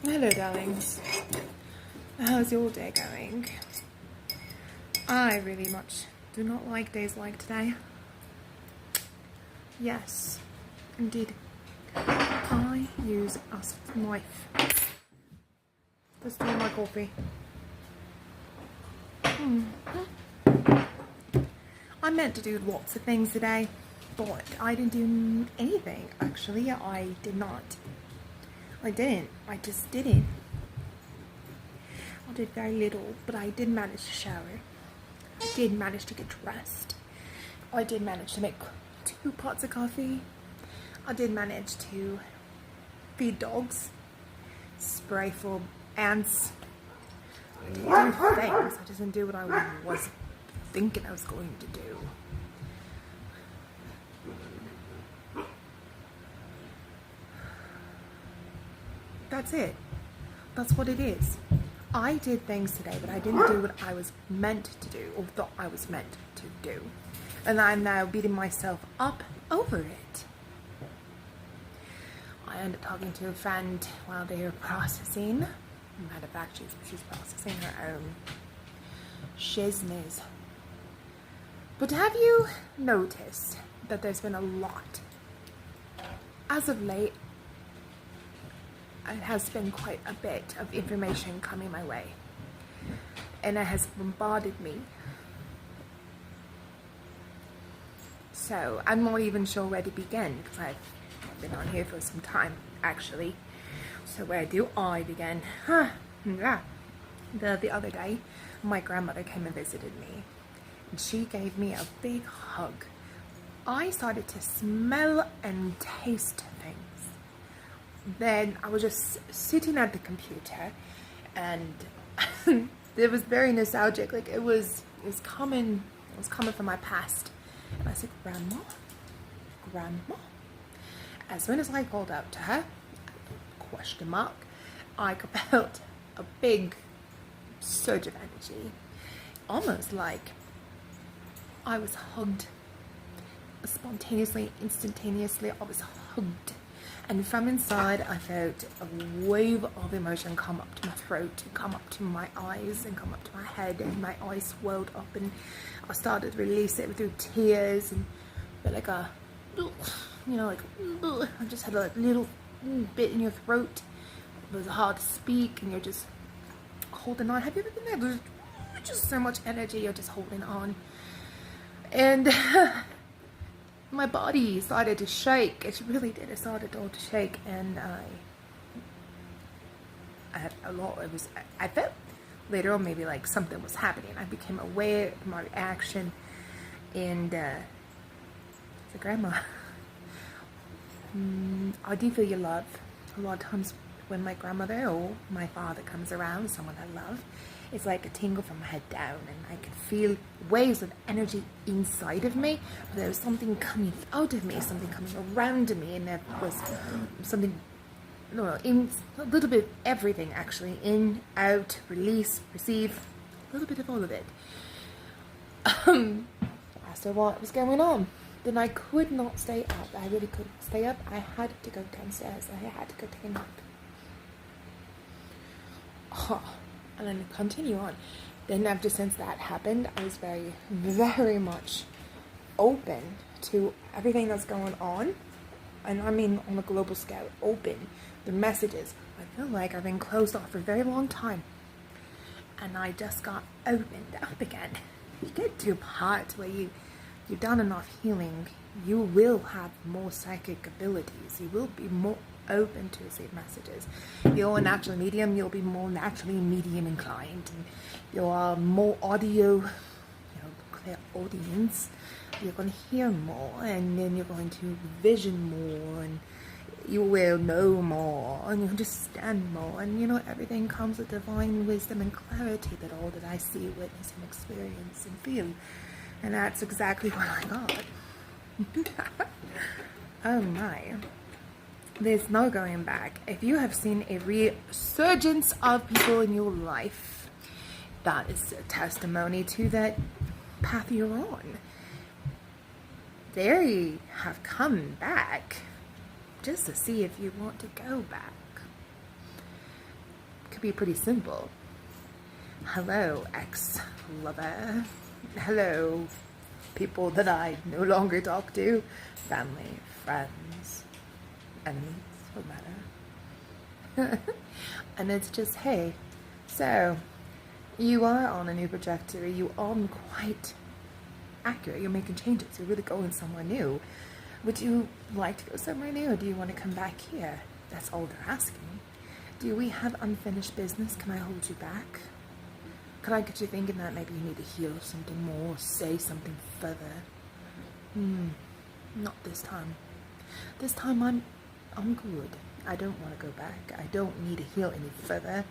Hello, darlings. How's your day going? I really much do not like days like today. Yes, indeed. I use a knife to steal my coffee. I meant to do lots of things today, but I didn't do anything. Actually, I did not. I didn't. I just didn't. I did very little, but I did manage to shower. I did manage to get dressed. I did manage to make 2 pots of coffee. I did manage to feed dogs, spray for ants. I did do things. I just didn't do what I was thinking I was going to do. That's it. That's what it is. I did things today, but I didn't do what I was meant to do, or thought I was meant to do. And I'm now beating myself up over it. I ended up talking to a friend while they were processing. Matter of fact, she's processing her own shizness. But have you noticed that there's been a lot? As of late, it has been quite a bit of information coming my way, and it has bombarded me. So I'm not even sure where to begin, because I've been on here for some time actually. So where do I begin? Yeah. The other day, my grandmother came and visited me, and she gave me a big hug. I started to smell and taste things. Then I was just sitting at the computer, and it was very nostalgic. Like it was coming from my past. And I said, Grandma. As soon as I called out to her, question mark, I felt a big surge of energy, almost like I was hugged spontaneously, instantaneously. I was hugged. And from inside, I felt a wave of emotion come up to my throat, come up to my eyes, and come up to my head, and my eyes swelled up, and I started to release it through tears, and felt like a, I just had a little bit in your throat. It was hard to speak, and you're just holding on. Have you ever been there? There's just so much energy, you're just holding on. And my body started to shake. It really did. It started all to shake, and I had a lot. I felt later on maybe like something was happening. I became aware of my reaction, and the Grandma, I do feel your love. A lot of times when my grandmother or my father comes around, someone I love, it's like a tingle from my head down, and I could feel waves of energy inside of me. But there was something coming out of me, something coming around me, and there was something, in a little bit of everything actually, in, out, release, receive, a little bit of all of it. As to what was going on, then I could not stay up. I really couldn't stay up. I had to go downstairs. I had to go take a nap. And then continue on. Then after, since that happened, I was very, very much open to everything that's going on. And I mean on a global scale, open. The messages, I feel like I've been closed off for a very long time. And I just got opened up again. You get to a part where you've done enough healing, you will have more psychic abilities. You will be more open to receive messages. You're a natural medium, you'll be more naturally medium inclined, and you're more audio, clear audience. You're going to hear more, and then you're going to vision more, and you will know more, and you understand more, and everything comes with divine wisdom and clarity, that all that I see, witness, and experience and feel. And that's exactly what I got. Oh my. There's no going back. If you have seen a resurgence of people in your life, that is a testimony to that path you're on. They have come back just to see if you want to go back. be pretty simple. Hello, ex-lover. Hello, people that I no longer talk to. Family, friends, enemies, what matter. And it's just, hey, so you are on a new trajectory. You are quite accurate. You're making changes. You're really going somewhere new. Would you like to go somewhere new, or do you want to come back here? That's all they're asking. Do we have unfinished business? Can I hold you back? Could I get you thinking that maybe you need to heal something more, say something further? Not this time. This time I'm good. I don't want to go back. I don't need to heal any further.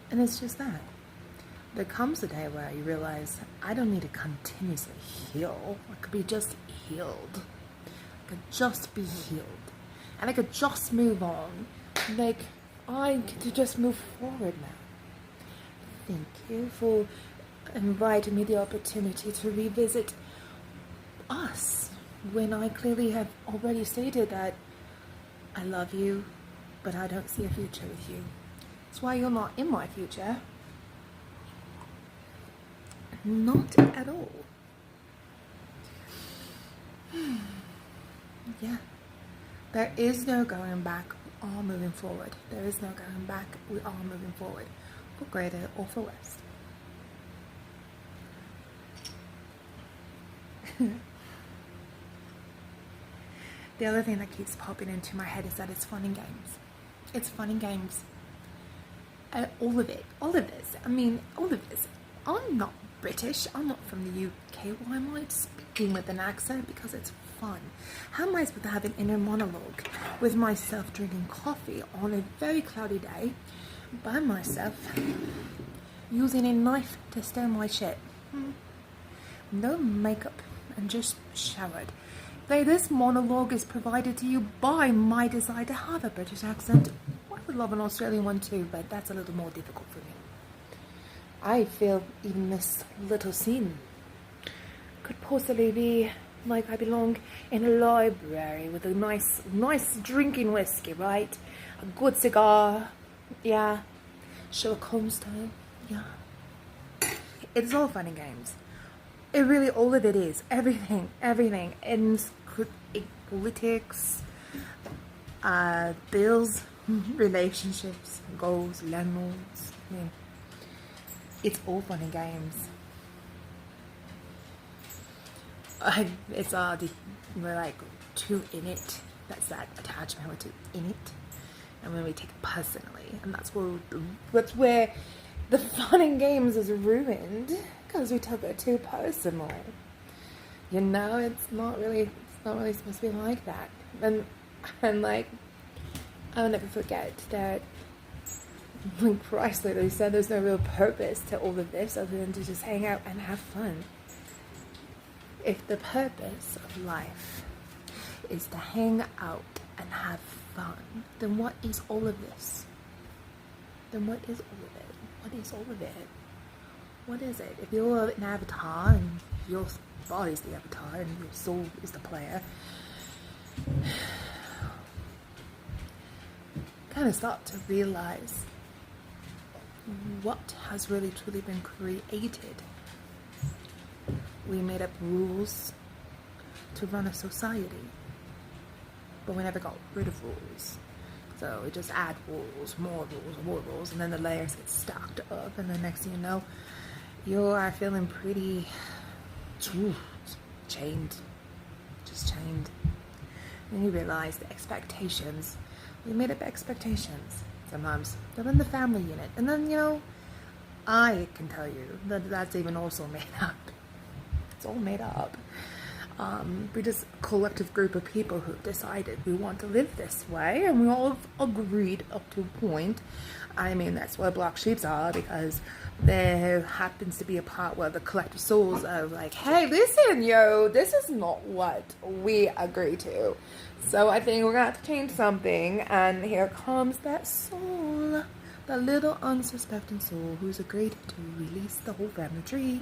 And it's just that. There comes a day where you realize I don't need to continuously heal. I could be just healed. I could just be healed. And I could just move on. Like, I could just move forward now. Thank you for inviting me the opportunity to revisit us when I clearly have already stated that I love you, but I don't see a future with you. That's why you're not in my future. Not at all. Yeah. There is no going back. We are moving forward. There is no going back. We are moving forward. For greater or for worse. The other thing that keeps popping into my head is that it's fun and games. It's fun and games. All of it. All of this. I mean, all of this. I'm not British. I'm not from the UK. Why am I speaking with an accent? Because it's fun. How am I supposed to have an inner monologue with myself drinking coffee on a very cloudy day by myself using a knife to stir my shit? No makeup and just showered. This monologue is provided to you by my desire to have a British accent. I would love an Australian one too, but that's a little more difficult for me. I feel even this little scene could possibly be like I belong in a library with a nice drinking whiskey, right? A good cigar, yeah. Sherlock Holmes time, yeah. It's all fun and games. It really, all of it is. Everything. And politics, bills, relationships, goals, landlords. I mean, it's all fun and games. It's we're like two in it. That's that attachment. We're two in it, and when we take it personally, and that's where the fun and games is ruined, because we took it too personal. You know, it's not really supposed to be like that. And like, I'll never forget that when Christ literally said there's no real purpose to all of this other than to just hang out and have fun. If the purpose of life is to hang out and have fun, then what is all of this? Then what is all of it? What is all of it? What is it? If you're an avatar and your body's the avatar and your soul is the player, kind of start to realize what has really truly been created. We made up rules to run a society, but we never got rid of rules. So we just add rules, more rules, and then the layers get stacked up, and the next thing you know, you are feeling pretty chained, just chained. And you realize the expectations, we made up expectations. Sometimes they're in the family unit, and then, you know, I can tell you that that's even also made up. It's all made up. We're just a collective group of people who decided we want to live this way, and we all agreed up to a point. I mean, that's what black sheeps are, because there happens to be a part where the collective souls are like, hey, listen, yo, this is not what we agree to. So I think we're going to have to change something. And here comes that soul, that little unsuspecting soul who's agreed to release the whole family tree.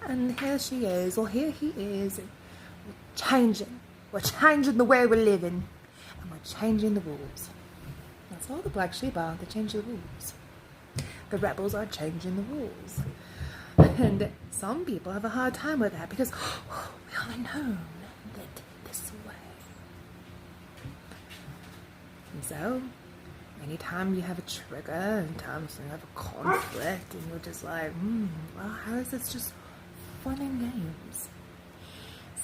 And here she is, or here he is. We're changing the way we're living, and we're changing the rules. That's all the black sheep are. They change the rules. The rebels are changing the rules. And some people have a hard time with that because we all known that this way. And so, anytime you have a trigger, anytime you have a conflict, and you're just like, well, how is this just fun and games?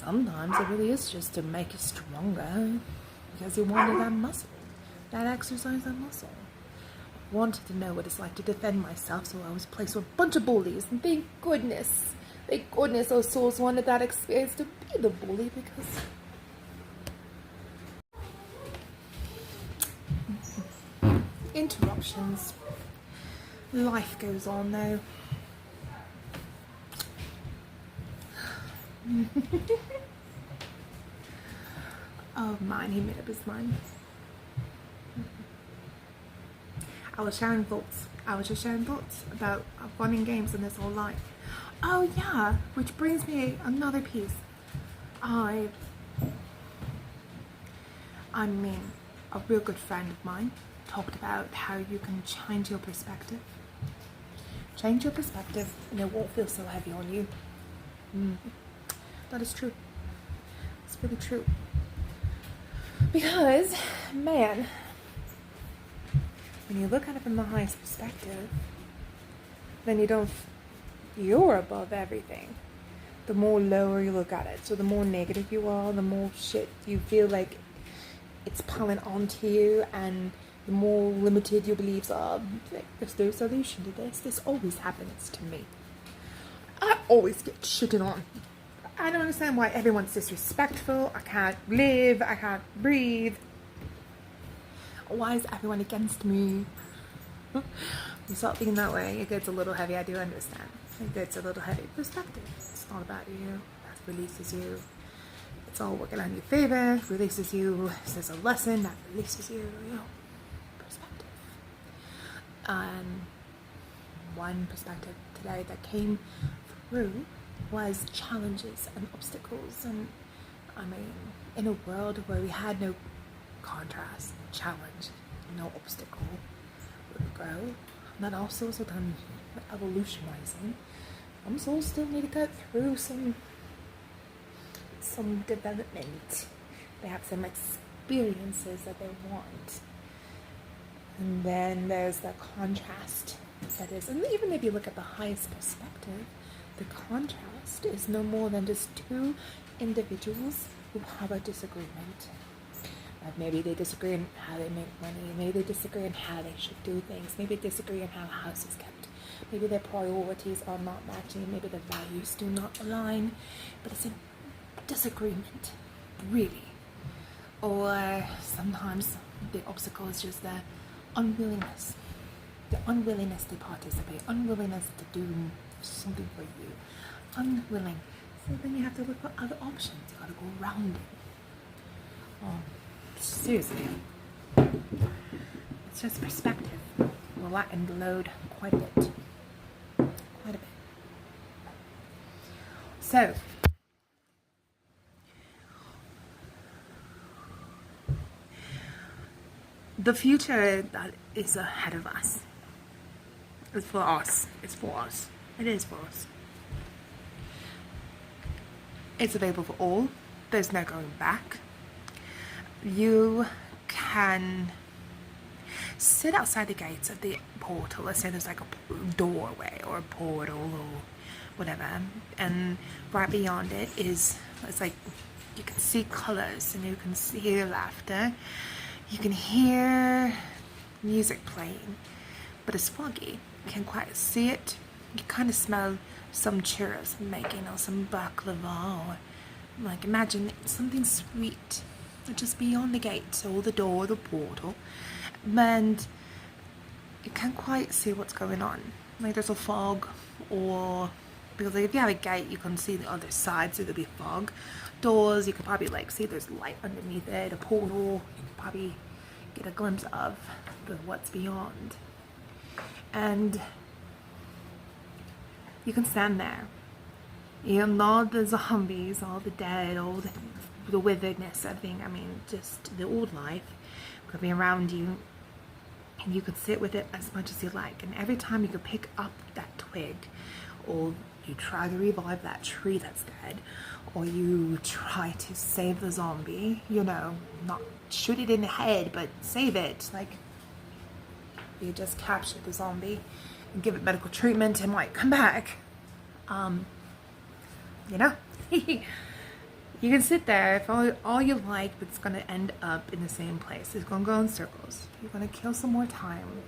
Sometimes it really is just to make you stronger because you wanted that muscle, that exercise, that muscle. I wanted to know what it's like to defend myself, so I was placed with a bunch of bullies, and thank goodness those souls wanted that experience to be the bully because interruptions. Life goes on though. Oh man, he made up his mind. I was sharing thoughts. I was just sharing thoughts about fun and games in this whole life. Oh yeah, which brings me another piece. I mean, a real good friend of mine talked about how you can change your perspective. Change your perspective and it won't feel so heavy on you. That is true. It's really true. Because, man, when you look at it from the highest perspective, then you're above everything. The more lower you look at it, so the more negative you are, the more shit you feel like it's piling onto you, and the more limited your beliefs are. Like, there's no solution to this. This always happens to me. I always get shitted on. I don't understand why everyone's disrespectful. I can't live. I can't breathe. Why is everyone against me? You start thinking that way, it gets a little heavy. I do understand. It gets a little heavy. Perspective. It's not about you. That releases you. It's all working on your favor. Releases you. There's a lesson that releases you. You know, perspective. One perspective today that came through was challenges and obstacles. And I mean, in a world where we had no contrast, challenge, no obstacle, we would grow. But also sometimes evolutionizing. Some souls still need to go through some development. They have some experiences that they want. And then there's the contrast that is, and even if you look at the highest perspective, the contrast is no more than just two individuals who have a disagreement. Maybe they disagree on how they make money. Maybe they disagree on how they should do things. Maybe they disagree on how a house is kept. Maybe their priorities are not matching. Maybe their values do not align. But it's a disagreement, really. Or sometimes the obstacle is just their unwillingness. The unwillingness to participate. Unwillingness to do something for you. Unwilling. So then you have to look for other options. You gotta go around it. Seriously, it's just perspective. Will lighten the load quite a bit. Quite a bit. So, the future that is ahead of us is for us. It's for us. It is for us. It's available for all. There's no going back. You can sit outside the gates of the portal. Let's say there's like a doorway or a portal or whatever, and right beyond it is, it's like you can see colors and you can hear laughter. You can hear music playing, but it's foggy. You can't quite see it. You kind of smell some churros making or some baklava, or like imagine something sweet just beyond the gate or the door, the portal, and you can't quite see what's going on. Like there's a fog, or because like if you have a gate you can see the other side, so there'll be fog. Doors you can probably like see there's light underneath it. A portal you can probably get a glimpse of what's beyond, and you can stand there. You know, all the zombies, all the dead, all the witheredness, everything. I mean, just the old life could be around you. And you could sit with it as much as you like. And every time you could pick up that twig, or you try to revive that tree that's dead, or you try to save the zombie, you know, not shoot it in the head, but save it. Like, you just capture the zombie and give it medical treatment and might come back. You know, you can sit there if all you like, but it's going to end up in the same place. It's going to go in circles. You're going to kill some more time.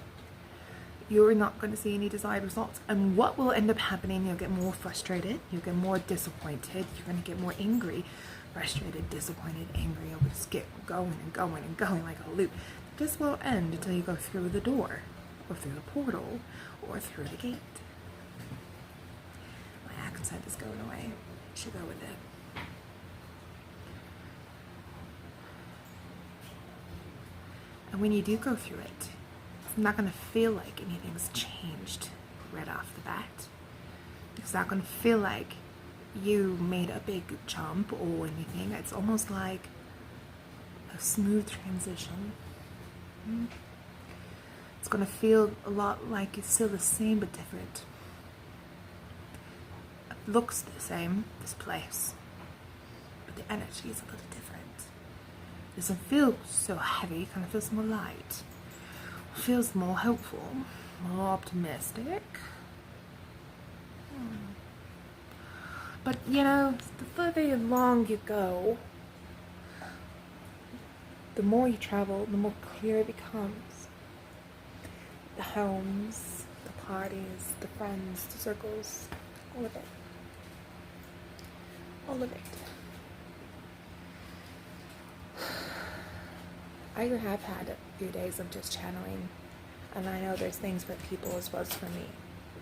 You're not going to see any desired results. And what will end up happening, you'll get more frustrated. You'll get more disappointed. You're going to get more angry, frustrated, disappointed, angry. You'll just get going and going and going like a loop. This will end until you go through the door, or through the portal, or through the gate. My accent is going away. I should go with it. And when you do go through it, it's not going to feel like anything's changed right off the bat. It's not going to feel like you made a big jump or anything. It's almost like a smooth transition. It's going to feel a lot like it's still the same but different. It looks the same, this place, but the energy is a little different. It doesn't feel so heavy, it kind of feels more light. It feels more hopeful, more optimistic. But you know, the further along you go, the more you travel, the more clear it becomes. The homes, the parties, the friends, the circles, all of it. All of it. I have had a few days of just channeling, and I know there's things for people as well as for me.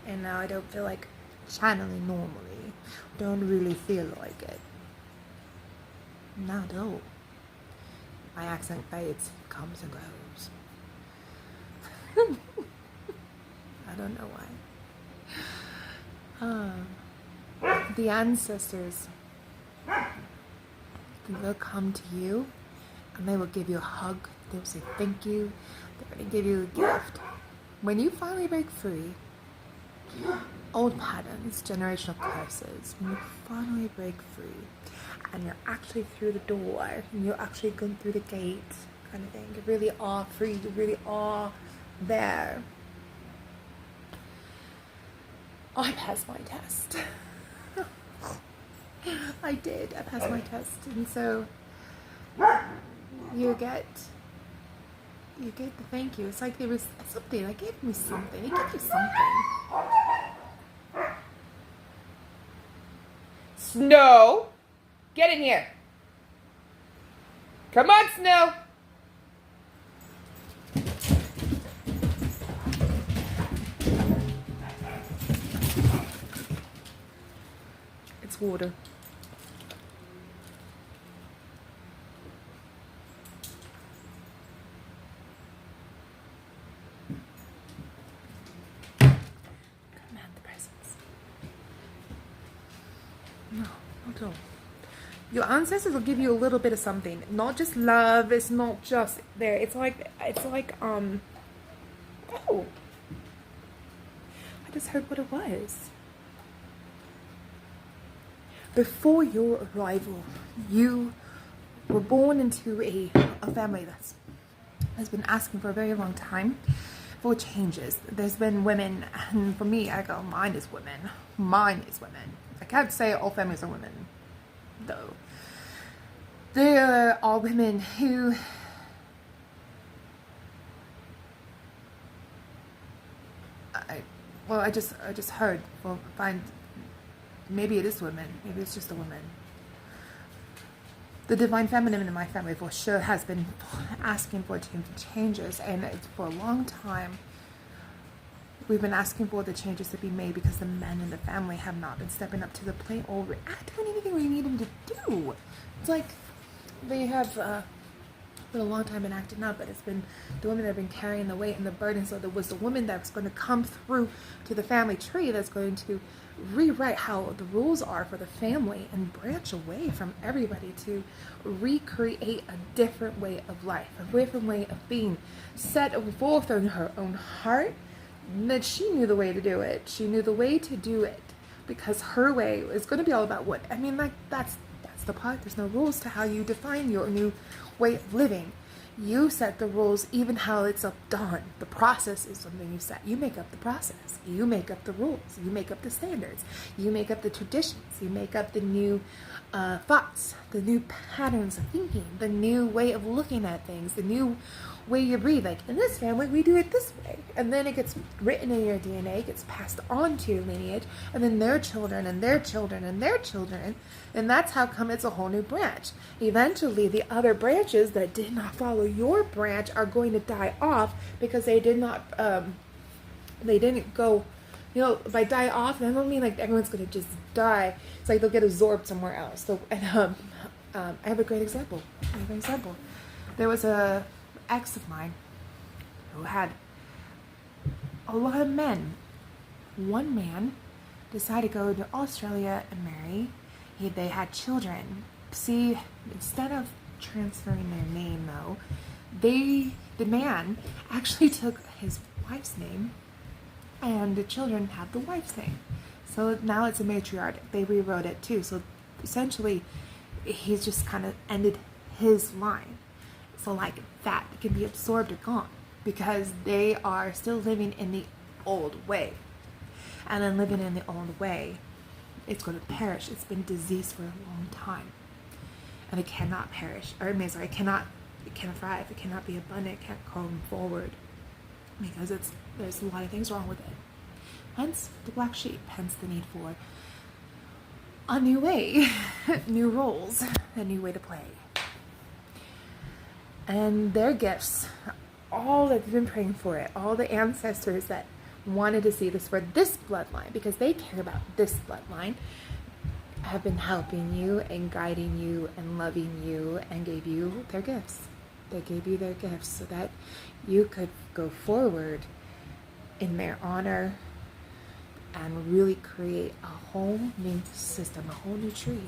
And now I don't feel like channeling normally. Don't really feel like it. Now I don't. My accent fades, comes and goes. I don't know why. The ancestors, they'll come to you and they will give you a hug. They will say thank you. They're going to give you a gift. When you finally break free, old patterns, generational curses, when you finally break free and you're actually through the door and you're actually going through the gate kind of thing, you really are free, you really are there. I passed my test. I did. I passed my test. And so you get the thank you. It's like there was something. They gave me something. They gave you something. Snow! Get in here. Come on, Snow. It's water. Command the presence. No, not at all. Your ancestors will give you a little bit of something. Not just love. It's not just there. It's like oh. I just heard what it was. Before your arrival, you were born into a family has been asking for a very long time for changes. There's been women, and for me, I go, mine is women. Mine is women. I can't say all families are women, though. There are women who I just heard. Well, maybe it is women. Maybe it's just a woman. The divine feminine in my family for sure has been asking for changes, and it's for a long time. We've been asking for the changes to be made because the men in the family have not been stepping up to the plate or doing anything we need them to do. It's like they have for a long time been acting up, but it's been the women that have been carrying the weight and the burden. So there was the woman that's going to come through to the family tree that's going to rewrite how the rules are for the family and branch away from everybody to recreate a different way of life, a different way of being, set forth in her own heart that she knew the way to do it. She knew the way to do it because her way is going to be all about what, I mean, like that's the part. There's no rules to how you define your new way of living. You set the rules, even how it's done. The process is something you set. You make up the process. You make up the rules. You make up the standards. You make up the traditions. You make up the new thoughts, the new patterns of thinking, the new way of looking at things, the new way you breathe. Like in this family, we do it this way. And then it gets written in your DNA, gets passed on to your lineage, and then their children and their children and their children. And that's how come it's a whole new branch. Eventually, the other branches that did not follow your branch are going to die off because they did not, they didn't go, you know, by die off, I don't mean like everyone's going to just die. It's like they'll get absorbed somewhere else. So, and I have a great example. There was a ex of mine who had a lot of men. One man decided to go to Australia and marry. They had children. See, instead of transferring their name though, the man actually took his wife's name and the children have the wife's name. So now it's a matriarch. They rewrote it too. So essentially, he's just kind of ended his line. So like that can be absorbed or gone because they are still living in the old way. And then living in the old way, it's going to perish. It's been diseased for a long time. And it cannot perish. Or it cannot thrive. It cannot be abundant. It can't come forward. Because there's a lot of things wrong with it. Hence the black sheep. Hence the need for a new way, new rules, a new way to play. And their gifts, all that they've been praying for it, all the ancestors that wanted to see this for this bloodline, because they care about this bloodline, have been helping you and guiding you and loving you and gave you their gifts. They gave you their gifts so that you could go forward in their honor and really create a whole new system, a whole new tree.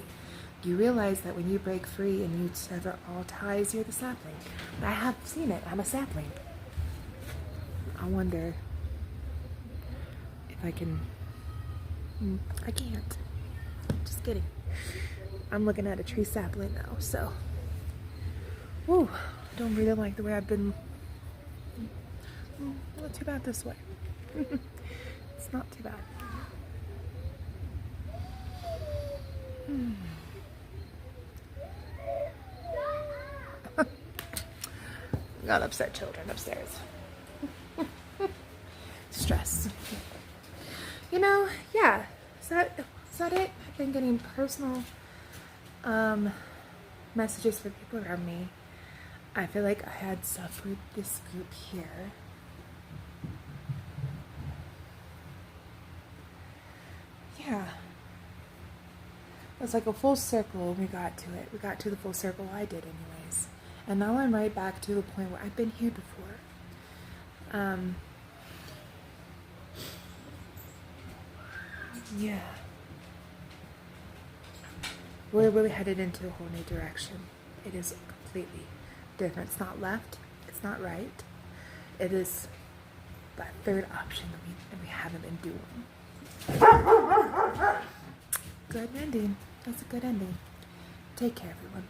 You realize that when you break free and you sever all ties, you're the sapling. I have seen it. I'm a sapling. I wonder if I can... I can't. Just kidding. I'm looking at a tree sapling now, so... Whew. I don't really like the way I've been... Not too bad this way. It's not too bad. Got upset children upstairs. Stress. You know, yeah. Is that it? I've been getting personal messages from people around me. I feel like I had suffered this group here. Yeah. It was like a full circle when we got to it. We got to the full circle I did anyways. And now I'm right back to the point where I've been here before. Yeah. We're really headed into a whole new direction. It is completely different. It's not left. It's not right. It is that third option that we haven't been doing. Good ending. That's a good ending. Take care, everyone.